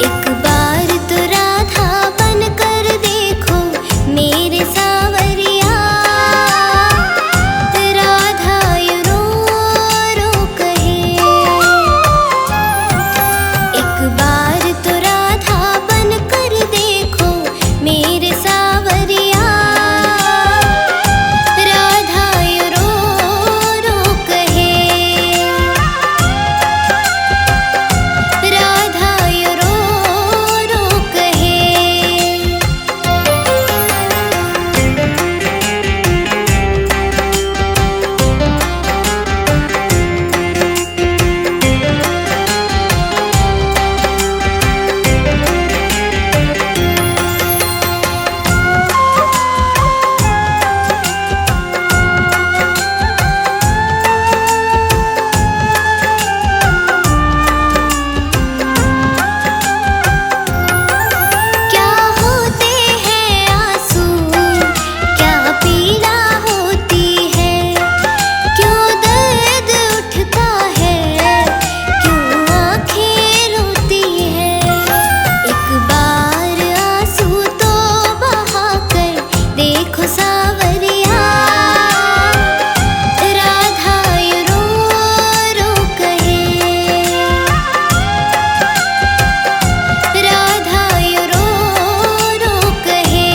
एक बार तो राधा बनकर देखो मेरे सावरिया, राधा यूं रो रो कहे। एक बार तो राधा बनकर देखो मेरे सावरिया, राधा यूं रो रो कहे। राधा यूं रो रो कहे। क्या होते हैं आंसू, क्या पीड़ा होती है, क्यों दर्द उठता है, क्यों आंखें रोती है। एक बार आंसू तो बहाकर देखो सावरिया, राधा यूं रो रो कहे। राधा यूं रो रो कहे।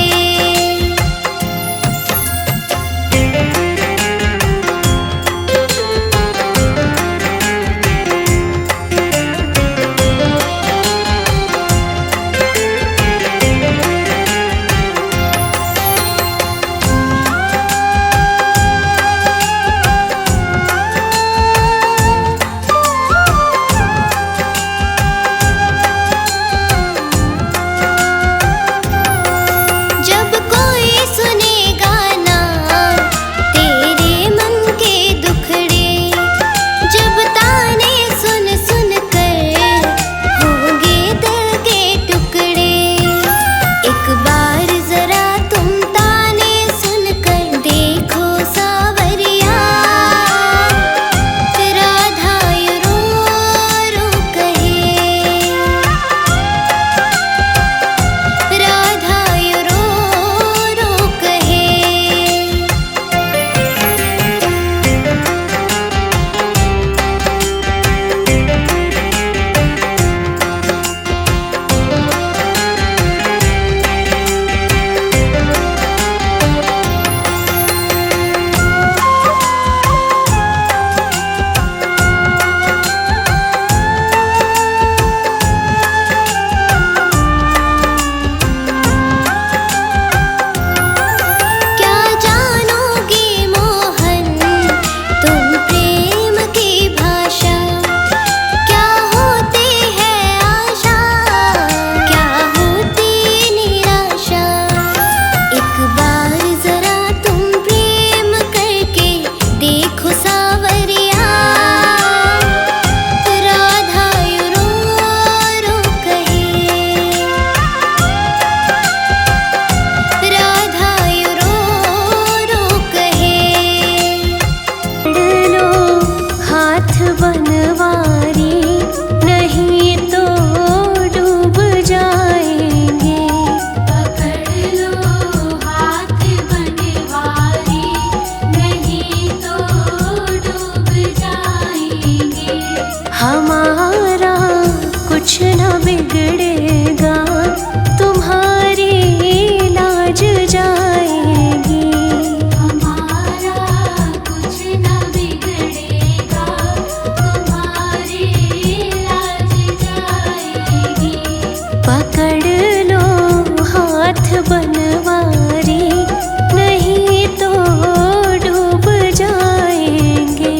जब कोई सुनेगा ना तेरे मन के दुखड़े, जब ताने सुन सुन कर होंगे दिल के टुकड़े। एक बार जरा तुम ताने सुनकर देखो सावरिया, राधा यूं रो रो कहे। राधा यूं रो रो कहे। क्या जानोगे मोहन तुम प्रेम की भाषा, क्या होती है आशा, क्या होती निराशा। एक बार जरा तुम प्रेम करके देखो सावरिया, राधा यूं रो रो कहे। राधा यूं रो रो कहे। पकड़ लो हाथ बनवारी, नहीं तो डूब जाएंगे। पकड़ लो हाथ बनवारी, नहीं तो डूब जाएंगे। हमारा कुछ न बिगड़ेगा, तुम्हारी लाज जाएगी। हमारा कुछ न बिगड़ेगा, तुम्हारी लाज जाएगी। पकड़ लो हाथ बनवारी, नहीं तो डूब जाएंगे।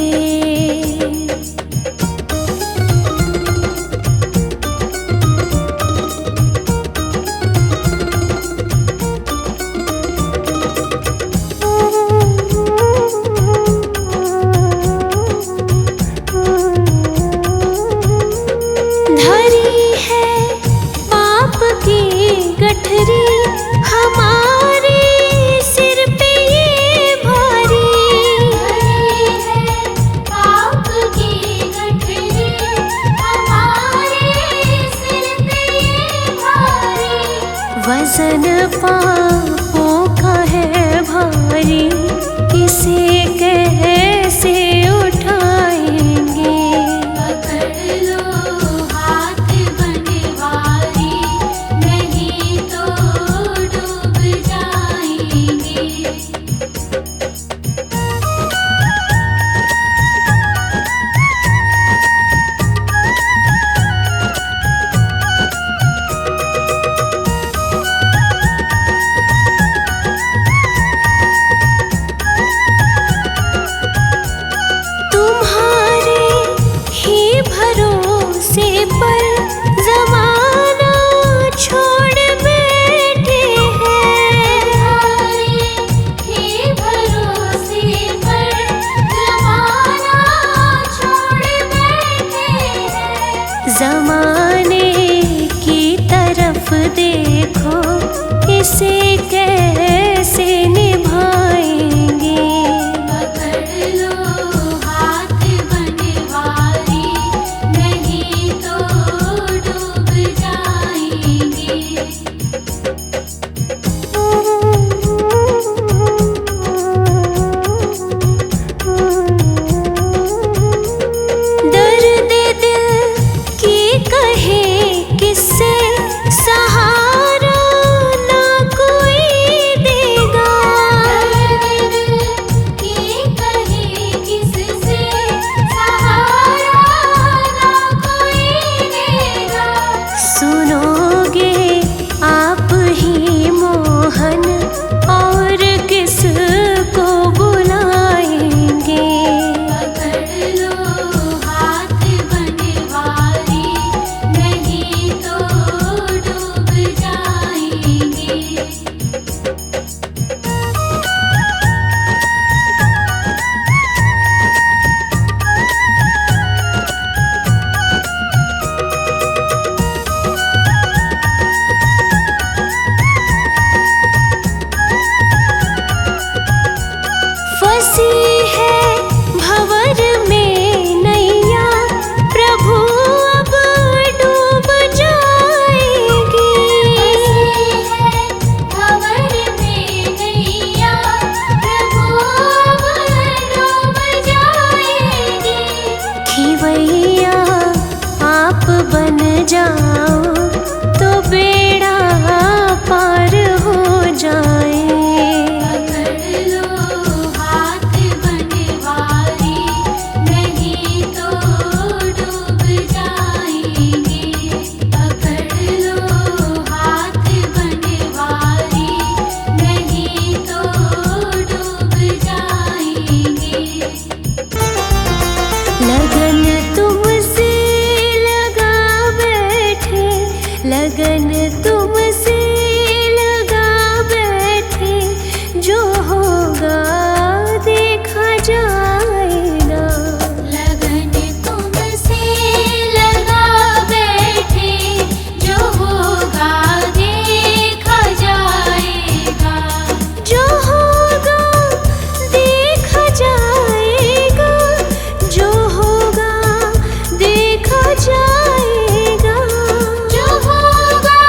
धरी है पाप की वजन पापों का है भारी, इसे कैसे उठाएंगे। पकड़ लो हाथ बनवारी, नहीं तो डूब जाएंगे। तुम्हारे ही भरोसे पर ज़माना छोड़ बैठे हैं। तुम्हारे ही भरोसे पर ज़माना छोड़ बैठे हैं। ज़माने की तरफ देखो, इसे कैसे निभाएंगे। पकड़ लो हाथ बनवारी, नहीं तो डूब जाएंगे। दर्द दिल की कहे किससे, सहारा ना कोई देगा। की कहे किससे, सहारा ना कोई देगा। सुनोगे आप ही मोहन, और किसको बुलाएंगे। पकड़ लो हाथ बनवारी, नहीं तो डूब जाएंगे। फंसी है भंवर में नैया, प्रभु अब डूब जाएगी। है भंवर में नैया, प्रभु अब डूब जाएगी। खिवैया आप बन जाओ, तो बेड़ा पार हो जाए। पकड़ लो हाथ बनवारी, नहीं तो डूब जाएंगे। पकड़ लो हाथ बनवारी, नहीं तो डूब जाएंगे। लगन तुमसे लगा बैठे, लगन तुमसे लगा बैठे, जो होगा देखा जाएगा। लगन तुमसे लगा बैठे, जो होगा देखा जाएगा। जो होगा देखा जाएगा, जो होगा देखा जाएगा। जो होगा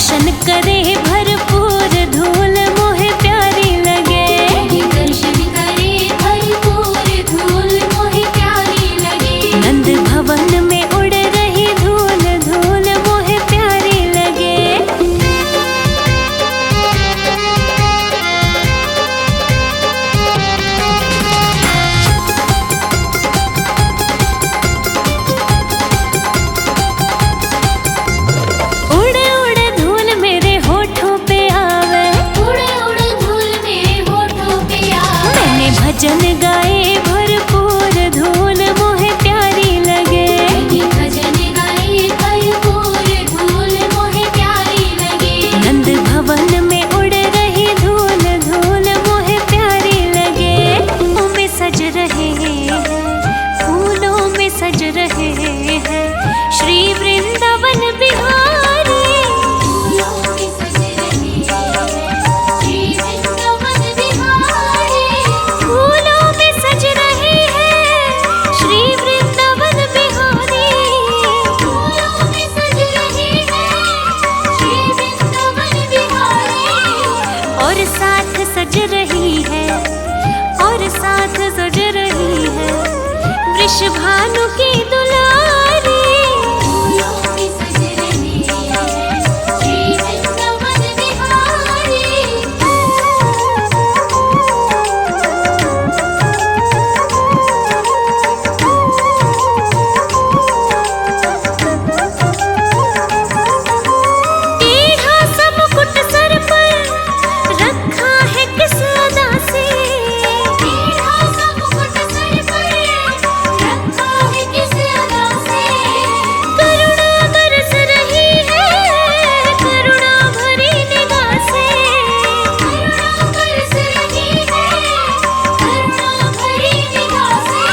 दर्शन करे भरपूर धूल मोहे प्यारी लगे। दर्शन करे भरपूर धूल मोहे प्यारी लगे। नंद भवन में उड़ रही धूल धूल मोहे प्यारी लगे। उड़े उड़े धूल मेरे होठों पे आवे। उड़े उड़े धूल मेरे होठों पे आवे। मैंने भजन गाए भरपूर धूल मोहे प्यारी लगे। मैंने भजन गाए भरपूर धूल मोहे प्यारी लगे। नंद भवन में उड़ रही धूल धूल मोहे प्यारी लगे। फूलों में सज रहे हैं, फूलों में सज रहे हैं श्री वृंदावन बिहारी। फूलों में सज रहे हैं श्री वृंदावन बिहारी। फूलों में सज रहे हैं श्री वृंदावन बिहारी। फूलों में सज रहे हैं श्री वृंदावन बिहारी। और साथ सज रही है, और साथ सज रही है वृषभानु की दुलारी। फूलों में सज रही है श्री वृंदावन बिहारी। टेढ़ा सा मुकुट सर पर रखा है किस अदा से। टेढ़ा सा मुकुट सर पर रखा है किस अदा से। करुणा बरस रही है करुणा भरी निगाह से। करुणा बरस रही है करुणा भरी निगाह से।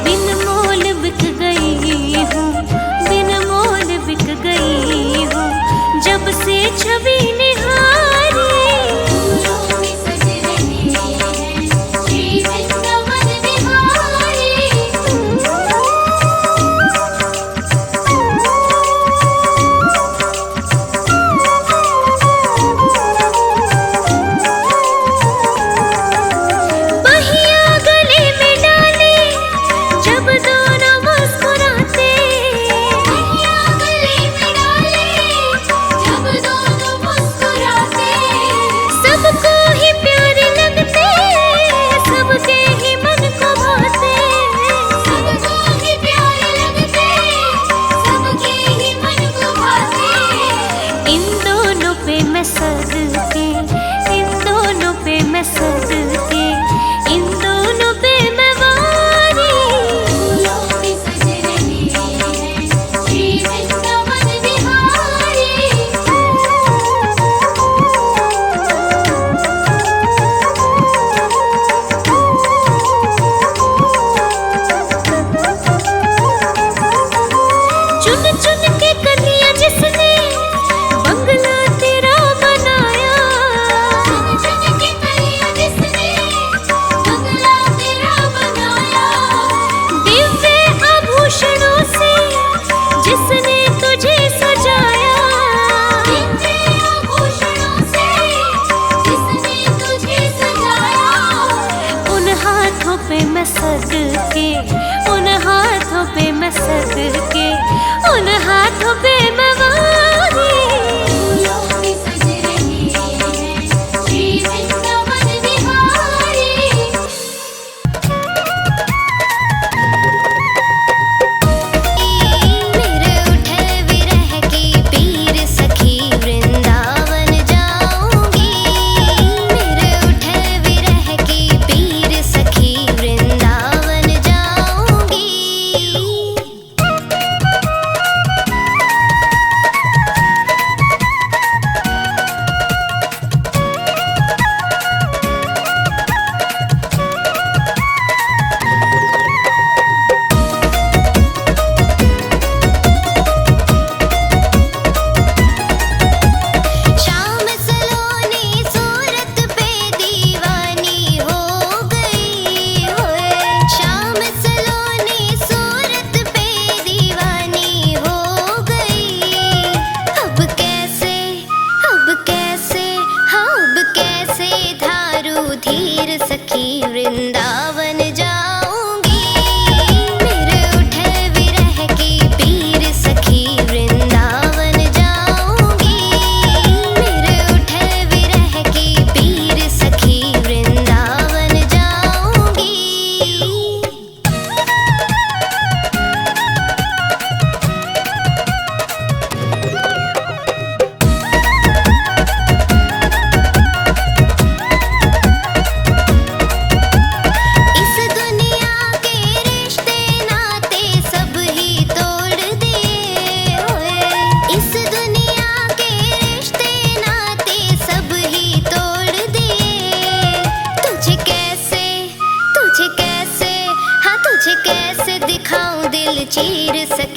बिन मोल बिक गई हूँ, बिन मोल बिक गई हूँ जब से छवि निहारी। फूलों में सज रही है श्री वृंदावन बिहारी। बहिया गले में डाले जब दोनों मुस्कुराते। बहिया गले में डाले जब दोनों मुस्कुराते। सबको ही प्यारे लगते, सबके ही मन को भाते। सबको ही प्यारे लगते, सबके ही मन को भाते। इन दोनों पे मैं सदके, इन दोनों पे मैं सदके, इन दोनों पे मैं वारी। फूलों में सज रही है श्री वृंदावन बिहारी। चुन चुन के कन्या जिसने बंगला तेरा बना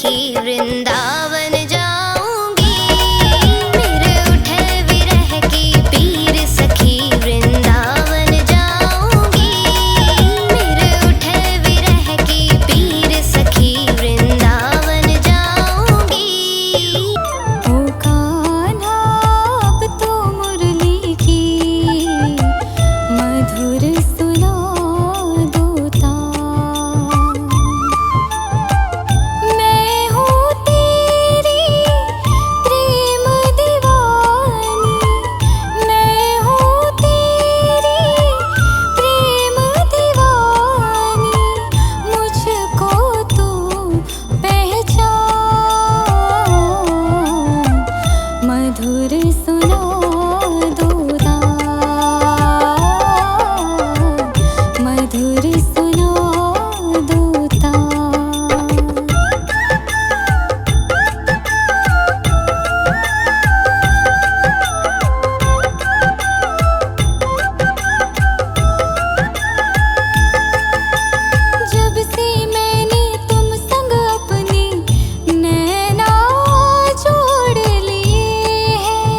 सखी वृंदावन जाऊंगी। मेरे उठे विरह की पीर सखी वृंदावन जाऊंगी। मेरे उठे विरह की पीर सखी वृंदावन जाऊंगी। ओ कान्हा अब तो मुरली की मधुर सुना दोता। मैं हूँ तेरी प्रेम दीवानी। मैं हूँ तेरी प्रेम दीवानी। मुझको तो पहचान मधुर सुना दोता। मधुर सुना दोता। जब से मैंने तुम संग अपनी नैना जोड़ लिए हैं,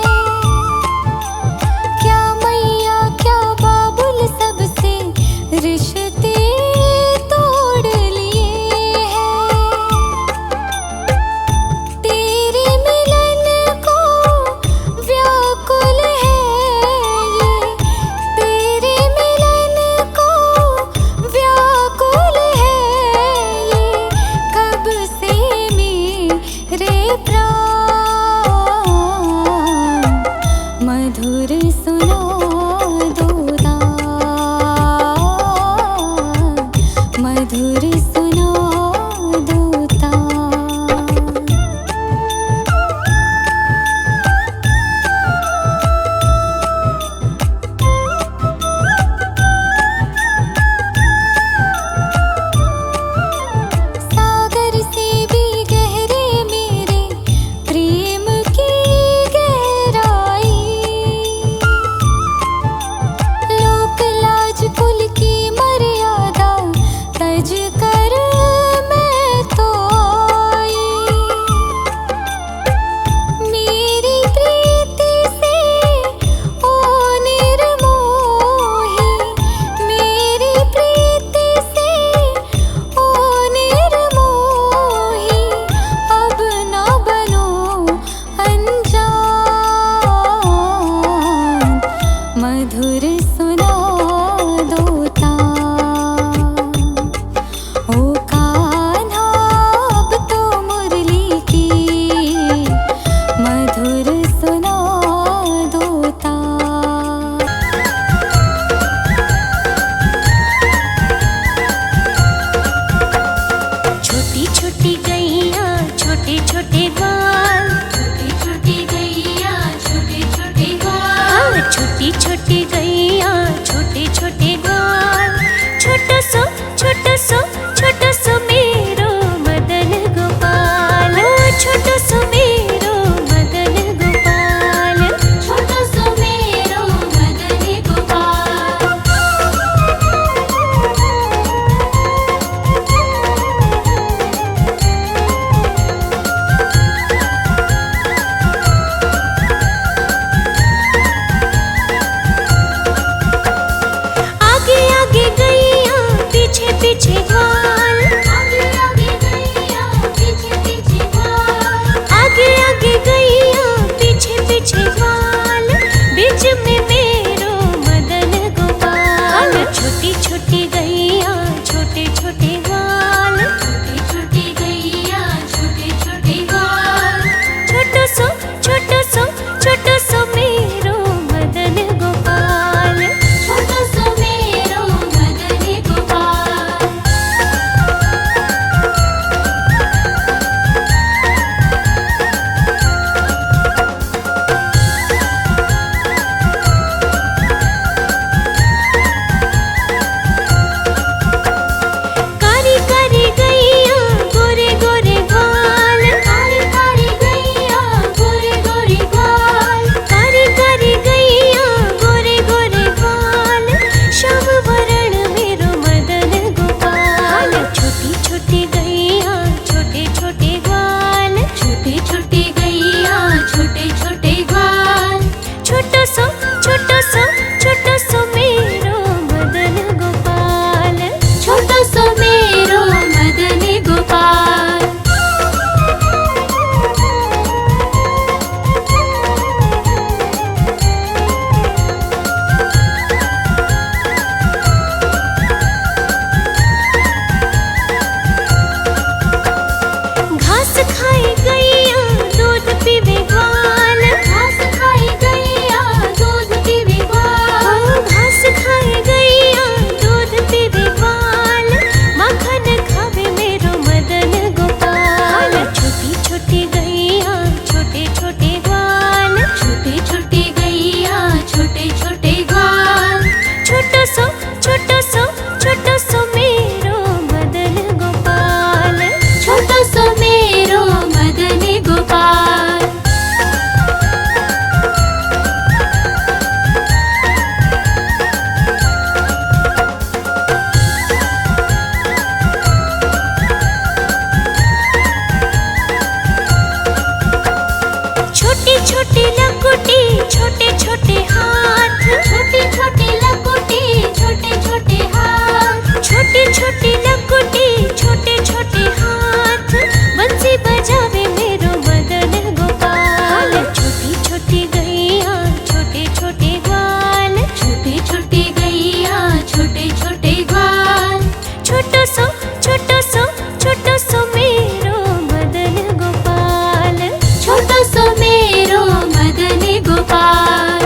छोटी लकुटी छोटे छोटे हाथ, छोटी छोटी लकुटी छोटे छोटे हाथ, छोटी छोटी लकुटी छोटे छोटे हाथ, बंसी बजावे मेरो मदन गोपाल। छोटी छोटी गैया छोटे छोटे ग्वाल, छोटी छोटी गैया छोटे छोटे ग्वाल, छोटो सो छोटो सो छोटो सो मेरो मदन गोपाल, छोटो सो मेरो मदन गोपाल।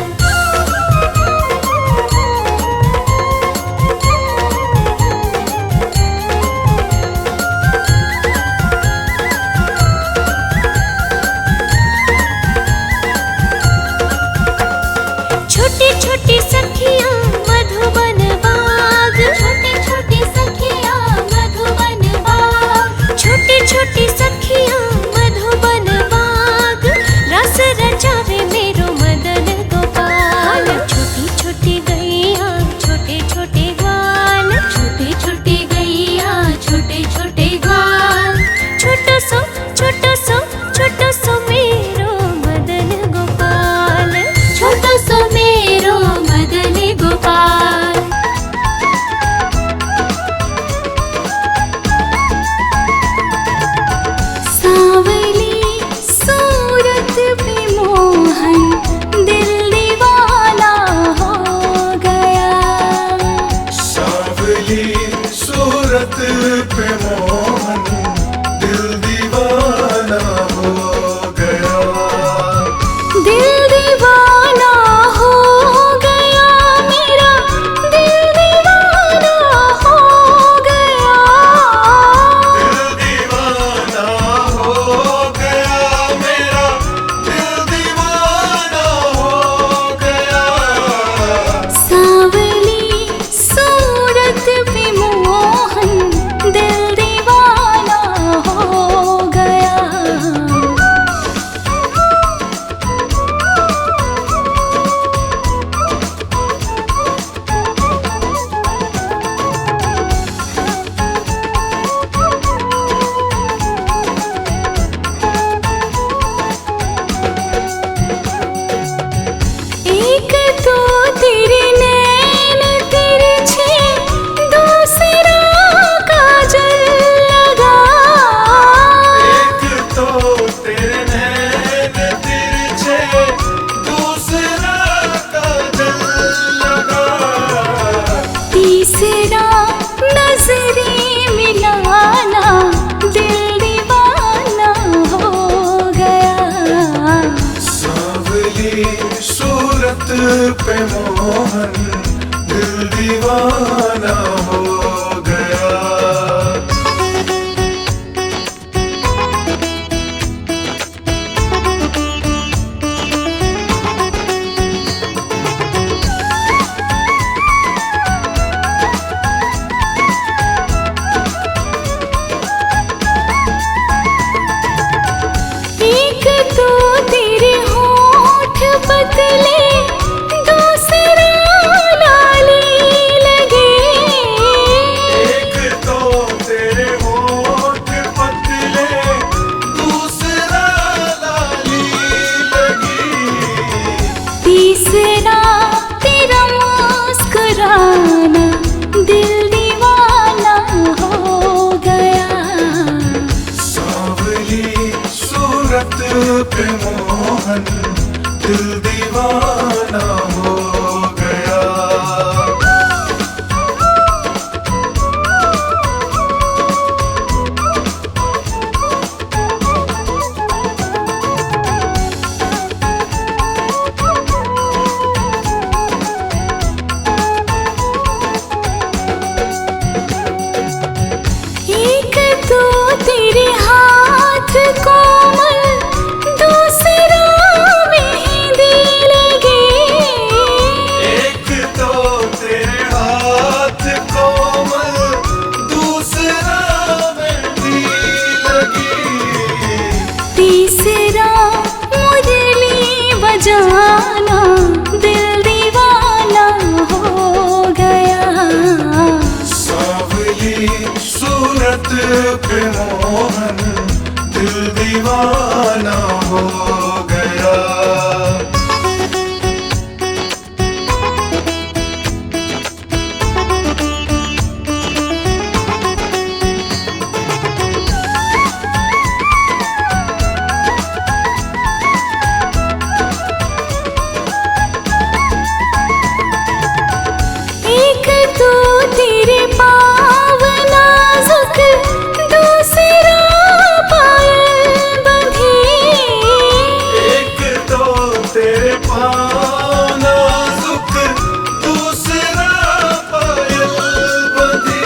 छोटी छोटी सखियाँ मधुबन बाग, छोटी छोटी सखियाँ मधुबन बाग, छोटी छोटी सखियाँ मधुबन बाग, रस रचावे मेरो मदन गोपाल। छोटी छोटी गैया छोटे छोटे ग्वाल, छोटी छोटी गैया छोटे छोटे ग्वाल, छोटो सो छोटो सो मेरो मदन गोपाल, छोटो सो मेरो मदन गोपाल। सांवली सूरत पे मोहन दिल दीवाना हो गया, सांवली सूरत पे मोहन दिल दीवाना हो गया, दिल दीवाना हो गया मेरा, दिल दीवाना हो गया, दिल दीवाना हो गया मेरा, दिल दीवाना हो गया। सांवली सूरत पे मोहन दिल दीवाना हो गया। एक तो तेरे नैन तिरछे, दूसरा काजल लगा, एक तो तेरे नैन तिरछे, दूसरा काजल लगा, तीसरा नजरे मिलाना दिल दीवाना हो गया। सांवली सूरत पे मोहन दिल दीवाना हो गया। एक तो तेरे होठ पतले, दूसरा लाली लगे, एक तो तेरे होठ पतले, दूसरा लाली लगी, तीसरा तेरा मुस्कुराना दिल दीवाना हो गया। सांवली सूरत पे मोहन दिल दीवाना हो गया। एक तो तेरे हाथ कोमल, दूसरा मेहंदी लगे, एक तो तेरे हाथ कोमल, दूसरा मेहंदी लगी, तीसरा मुरली बजाना दिल दीवाना हो गया। सांवली सूरत पे मोहन दिल दीवाना हो गया। पाँव नाजुक दूसरा पायल बंधी।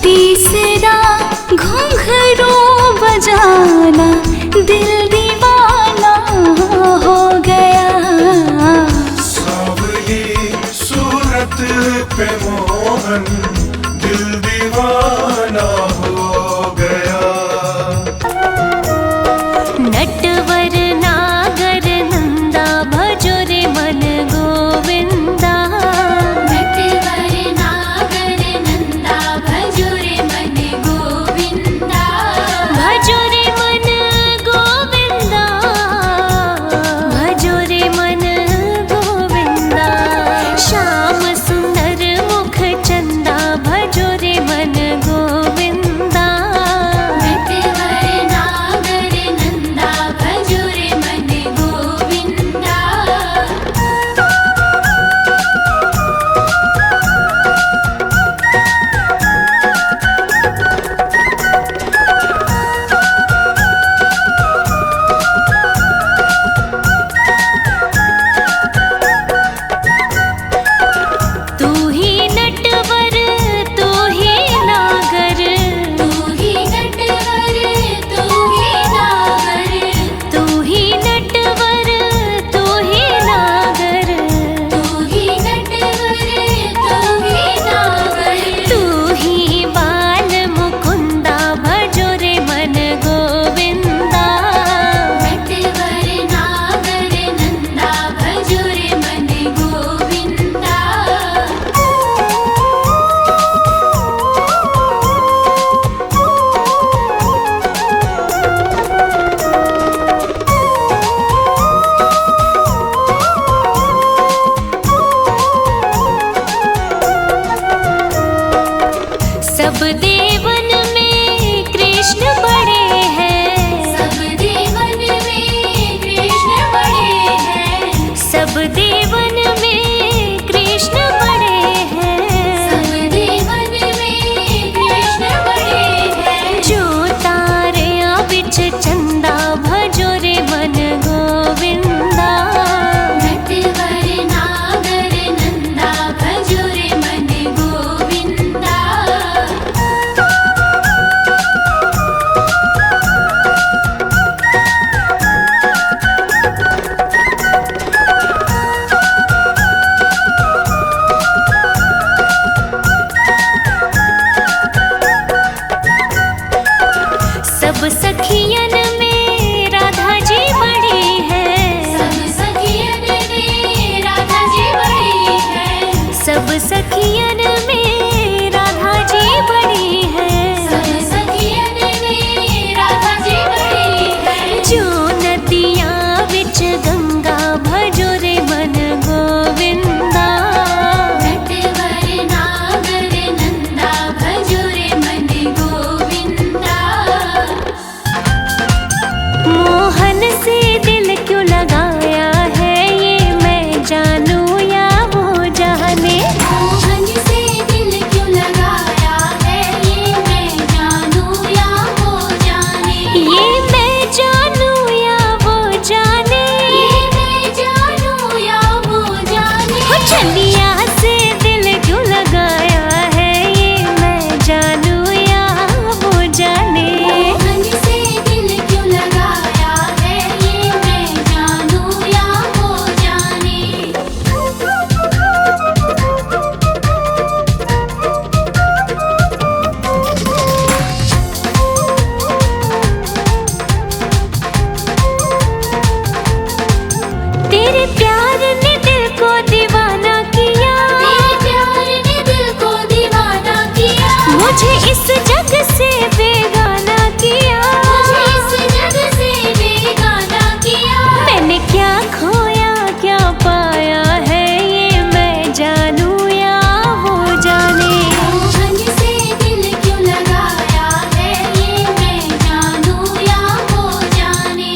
तीसरा घुंघरू बजाना दिल दीवाना हो गया। सांवली सूरत पे मोहन दिल दीवाना हो गया। नटवर नागर नंदा भजो रे मन गोविंदा। नटवर नागर नंदा भजो रे मन गोविंदा। भजो रे मन गोविंदा। भजो रे मन गोविंदा। श्याम सुंदर मुख चंदा भजो रे मन गोविंदा। नटवर नागर नंदा भजो रे मन गोविंदा। तू ही नटवर तू ही नागर। तू ही नटवर तू ही नागर। तू ही नटवर तू ही नागर। तू ही नटवर तू ही नागर। तू ही बाल मुकुंदा भजो रे मन गोविंदा। नटवर नागर नंदा भजो रे मन गोविंदा। सब देवन में कृष्ण बड़े हैं। सब देवन में कृष्ण बड़े हैं। सब देवन में कृष्ण बड़े हैं। सब देवन में कृष्ण बड़े हैं। जो तारे बिच चंदा भजो रे मन गोविंदा। नटवर नागर नंदा भजो रे मन गोविंदा। सब सखियन में राधा जी बड़ी है। सब सखियन में राधा जी बड़ी है। सब सखियन में राधा जी बड़ी है। सब सखियन में राधा जी बड़ी है। जो नदिया बिच गंगा भजो रे मन गोविंदा। नटवर नागर नंदा भजो रे मन गोविंदा। मोहन से दिल क्यों लगाया है ये मैं जानूं या वो जाने। मोहन से दिल क्यों लगाया है ये मैं जानूं या वो जाने। ये मैं जानूं या वो जाने। ये मैं जानूं या वो जाने। हो चलिया से दिल क्यों लगाया है ये मैं जानूं या वो जाने। मोहन से दिल क्यों लगाया है ये मैं जानूं या वो जाने। तेरे प्यार ने दिल को दीवाना किया। तेरे प्यार ने दिल को दीवाना किया। मुझे इस जग से बेगाना किया। मुझे इस जग से बेगाना किया। मैंने क्या खोया क्या पाया है ये मैं जानूं या वो जाने। मोहन से दिल क्यों लगाया है ये मैं जानूं या वो जाने।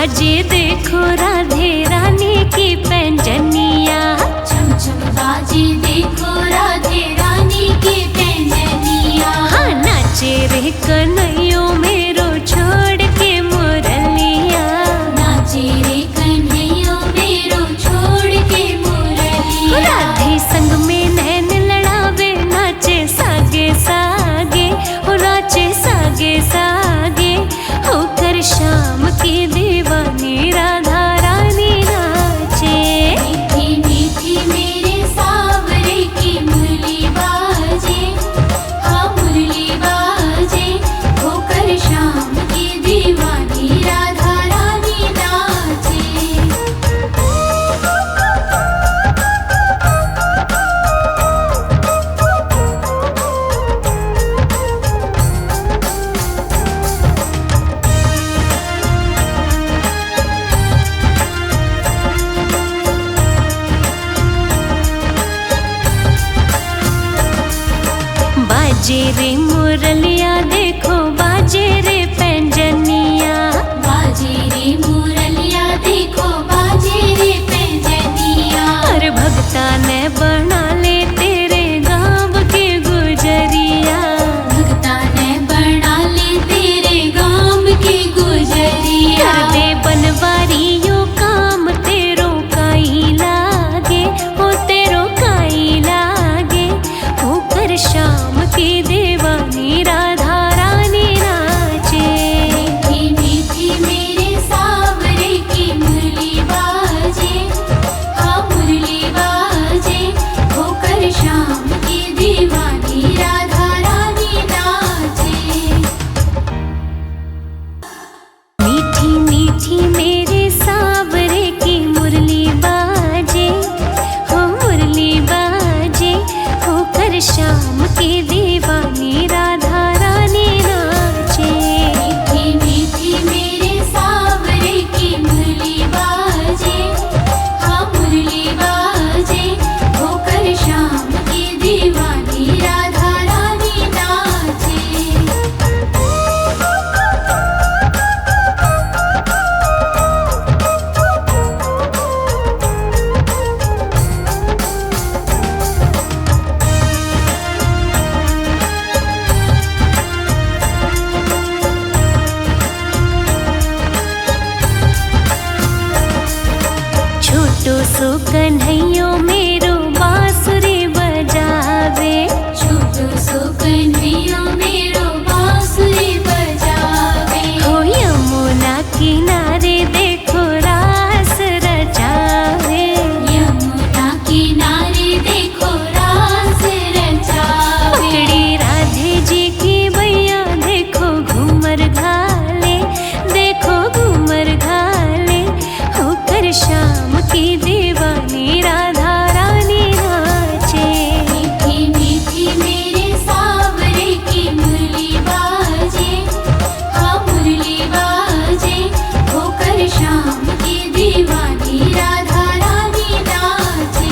बाजे देखो राधे रानी की पैंजनिया। छम छम बाजे देखो राधे रानी की पैंजनिया। हाँ नाचे रे कन्हैयो मेरो छोड़ के मुरलिया। नाचे रे कन्हैया मेरो छोड़ के मुरलिया। राधे संग में नैन लड़ावे नाचे सागे सागे, हो नाचे सागे सागे, होकर शाम की दीवानी राधा रानी नाचे। मीठी मीठी मेरे सावरे की मुरली बाजे, हाँ मुरली बाजे, होकर शाम की दीवानी राधा रानी नाचे। बाजे रे मुरलिया देखो बाजे रे पैंजनिया। बाजे रे मुरलिया देखो बाजे रे पैंजनिया। और भगता ने बना ले तेरे गाँव के गुजरिया। भगता ने बना ले तेरे गाँव के गुजरिया। कर दे बनवारियों काम तेरो काई लागे, हो तेरो काई लागे, होकर शाम की दीवानी राधा रानी नाचे। मीठी मीठी मेरे सावरे की मुरली बाजे, हाँ मुरली बाजे, होकर शाम की दीवानी राधा रानी नाचे। मीठी मीठी मेरे सावरे की मुरली बाजे, हो मुरली बाजे, होकर शाम की दीवानी राधा रानी नाचे। मीठी मीठी मेरे सावरे की मुरली बाजे, हाँ मुरली बाजे, होकर शाम की दीवानी राधा रानी नाचे। छोटो सो कन्हैयो मेरो बांसुरी बजावे। छोटो सो कन्हैया मेरो बांसुरी बजावे। हो यमुना किनारे देखो रास रचावे। यमुना किनारे देखो रास रचावे। पकड़ी राधे जी की बैया देखो घूमर घाले, देखो घूमर घाले, होकर शाम की दीवानी राधा रानी नाचे। मीठी मीठी मेरे सावरे की मुरली बाजे, हाँ मुरली बाजे, होकर शाम की दीवानी राधा रानी नाचे।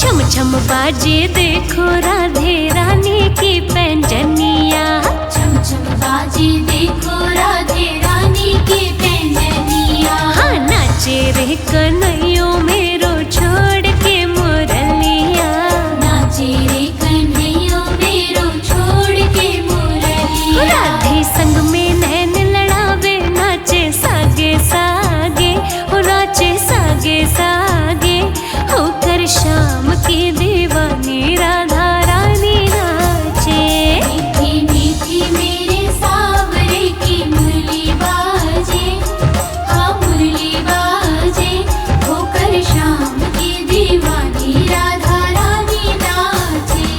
छम छम बाजे देखो राधे रानी की पैंजनिया। छम छम बाजे देखो राधे रानी की पैंजनिया। हाँ नाचे रे कन्हैयो मेरो छोड़ के मुरलिया। नाचे रे कन्हैया मेरो छोड़ के मुरलिया। राधे संग में नैन लड़ावे नाचे सागे सागे, हो नाचे सागे सागे, होकर शाम की दीवानी राधा रानी नाचे। मीठी मीठी मेरे सावरे की मुरली बाजे, हाँ मुरली बाजे, होकर शाम की दीवानी राधा रानी नाचे।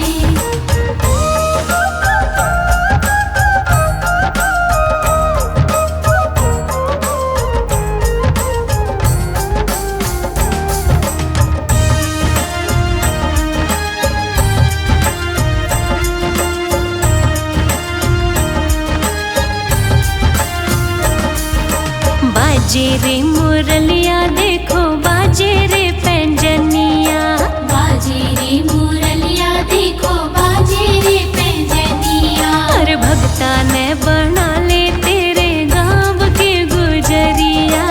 बाजे रे मुरलिया देखो बाजे रे पैंजनिया, बाजे रे मुरलिया देखो बाजे रे पैंजनिया। हर भक्ता ने बना ले तेरे गाँव के गुजरिया,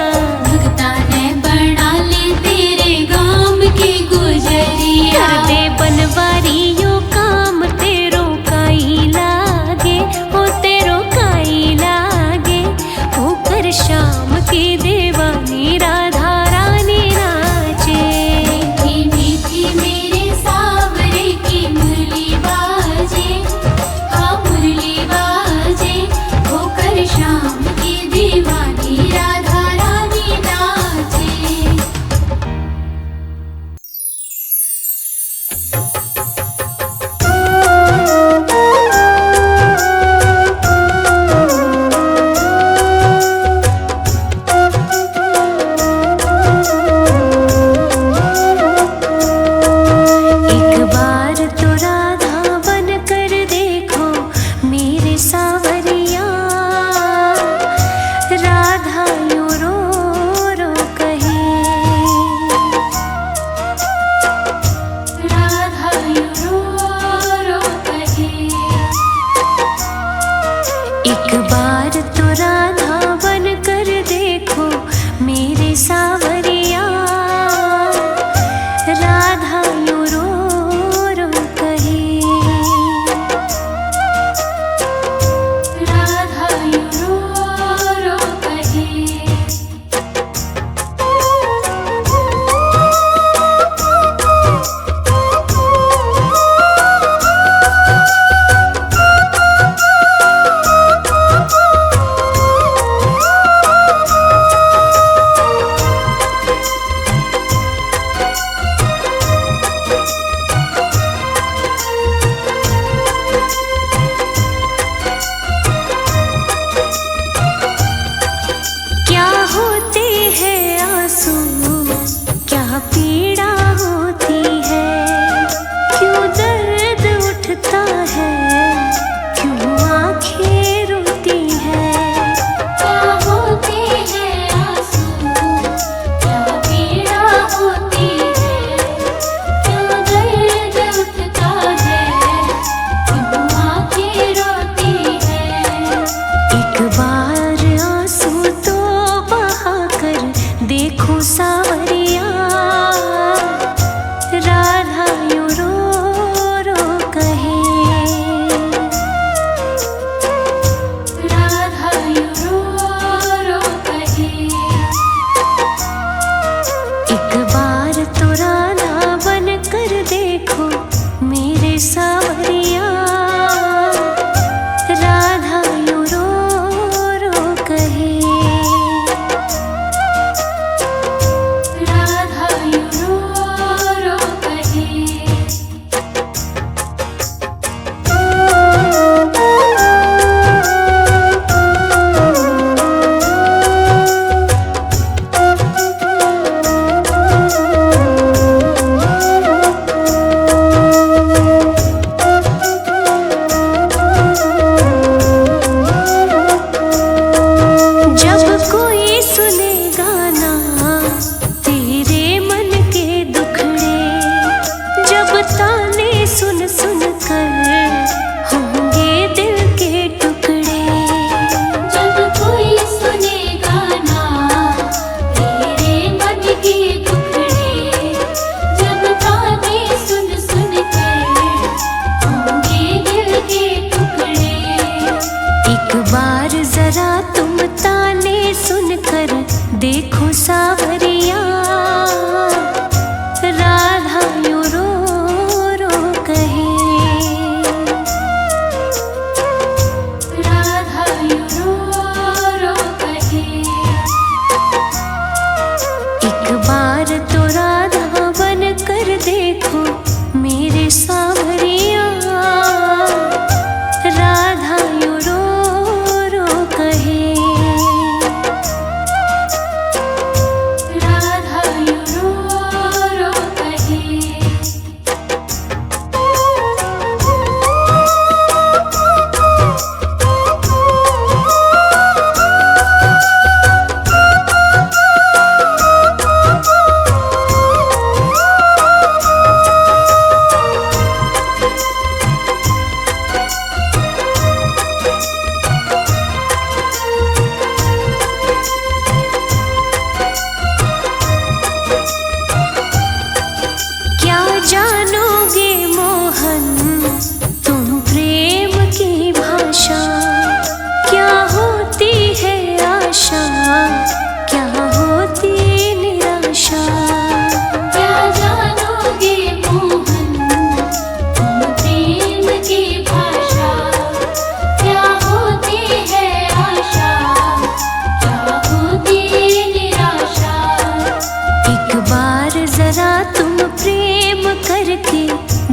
भक्ता ने बना ले तेरे गाँव के गुजरिया। कर दे बनवारियों काम तेरो काई लागे, हो तेरो काई लागे। होकर शाम की देवानी राधा रानी नाचे। मीठी मीठी मेरे सावरे की मुरली बाजे, हाँ मुरली बाजे। होकर शाम की दीवानी राधा रानी नाचे। एक बार तो राधा बन कर देखो मेरे सावरिया, राधा यूं रो रो कहे, राधा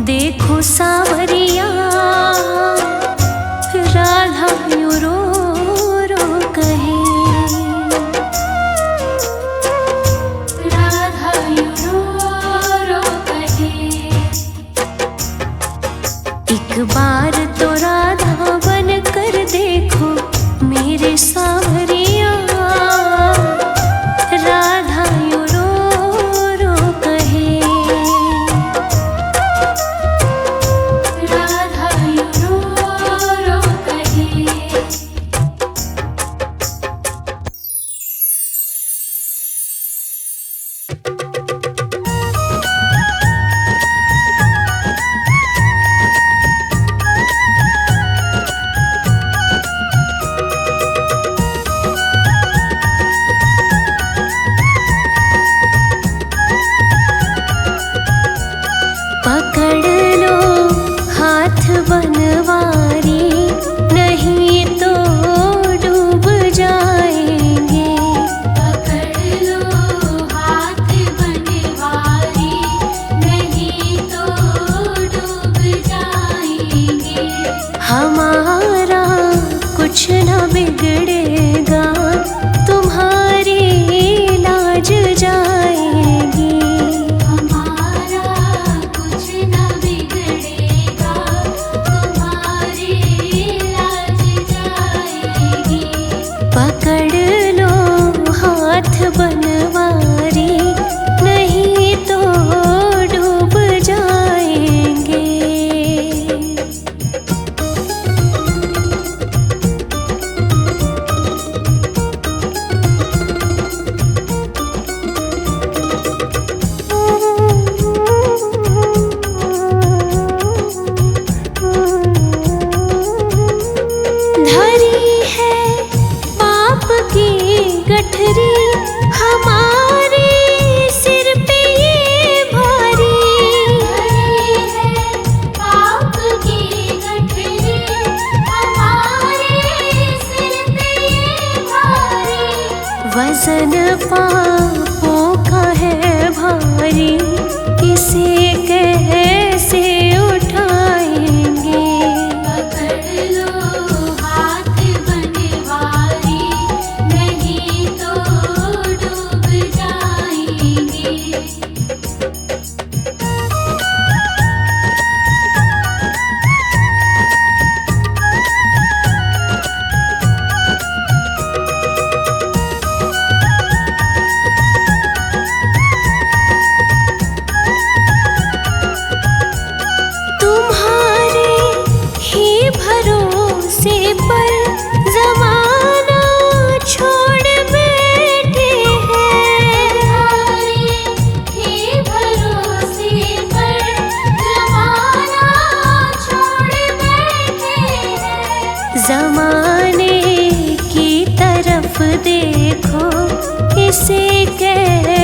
देखो सावरिया राधा यूं रो रो कहे, राधा यूं रो रो कहे। एक बार तो राधा बन कर देखो मेरे सावरिया, राधा यूं रो रो कहे, राधा यूं रो रो कहे। पकड़ लो हाथ बनवारी, नहीं तो डूब जाएंगे। पकड़ लो हाथ बनवारी, नहीं तो डूब जाएंगे। हमारा कुछ न बिगड़ेगा, तुम्हारी लाज जाएगी। हमारा कुछ न बिगड़ेगा, तुम्हारी लाज जाएगी। पकड़ लो हाथ बनवारी, नहीं तो डूब जाएंगे। धरी है पाप की गठरी, हमारे सिर पे ये भारी। धरी है पाप की गठरी, हमारे सिर पे ये भारी। वजन पापों का है भारी, इसे कैसे उठाएंगे। पकड़ लो हाथ बनवारी, नहीं तो डूब जाएंगे। तुम्हारे ही भरोसे पर जमाना छोड़ बैठे हैं। तुम्हारे ही भरोसे पर जमाना छोड़ बैठे हैं। जमाने की तरफ देखो, इसे कैसे